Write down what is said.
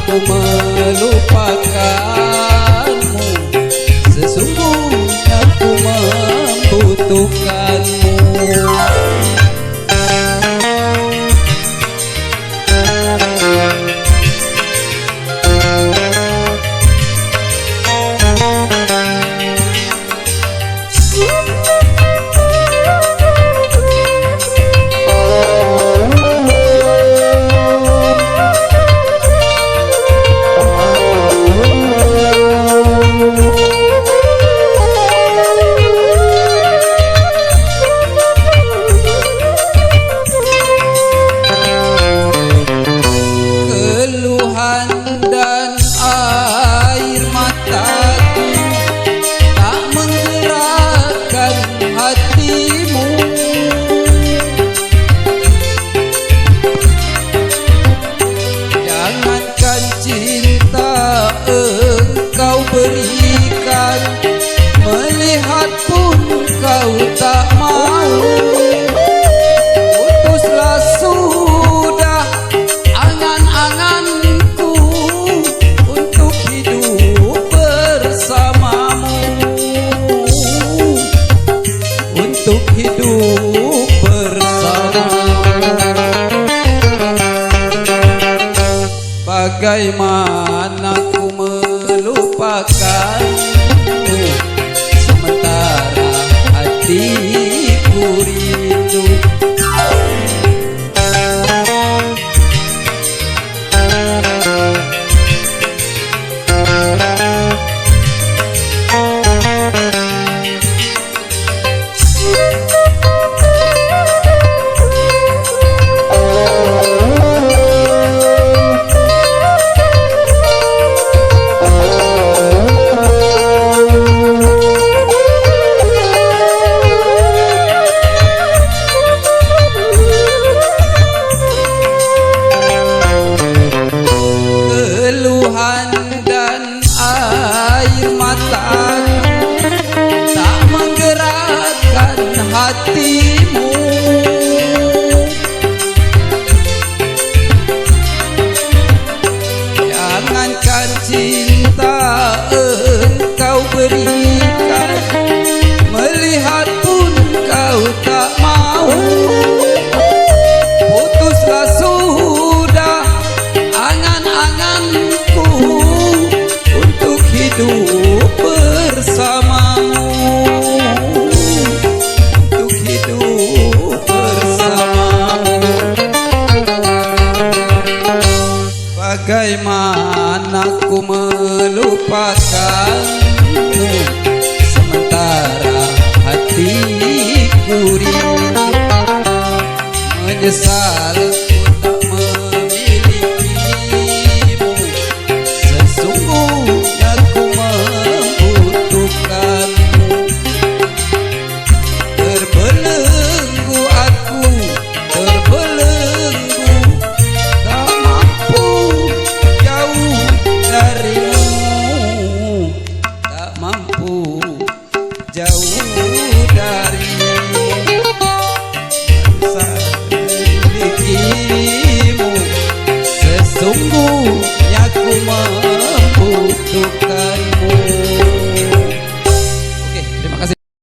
aku melupakanmu, sesungguhnya aku membutuhkanmu. Berikan, melihat pun kau tak mau. Putuslah sudah angan-anganku untuk hidup bersamamu, untuk hidup bersamamu. Bagaimana ku melupakanmu, sementara hatiku rindu. Dan air mata tak menggerakkan hatimu. Jangankan cinta engkau berikan, melihat pun kau tak mau. Putuslah sudah angan-anganku untuk hidup bersamamu, untuk hidup bersamamu. Bagaimana ku melupakanmu, sementara hatiku rindu. Menyesal ku tak memilikimu, sesungguhnya ku membutuhkanmu. Terbelenggu aku, terbelenggu, tak mampu jauh darimu, tak mampu jauh darimu. Sesungguhnya ku membutuhkan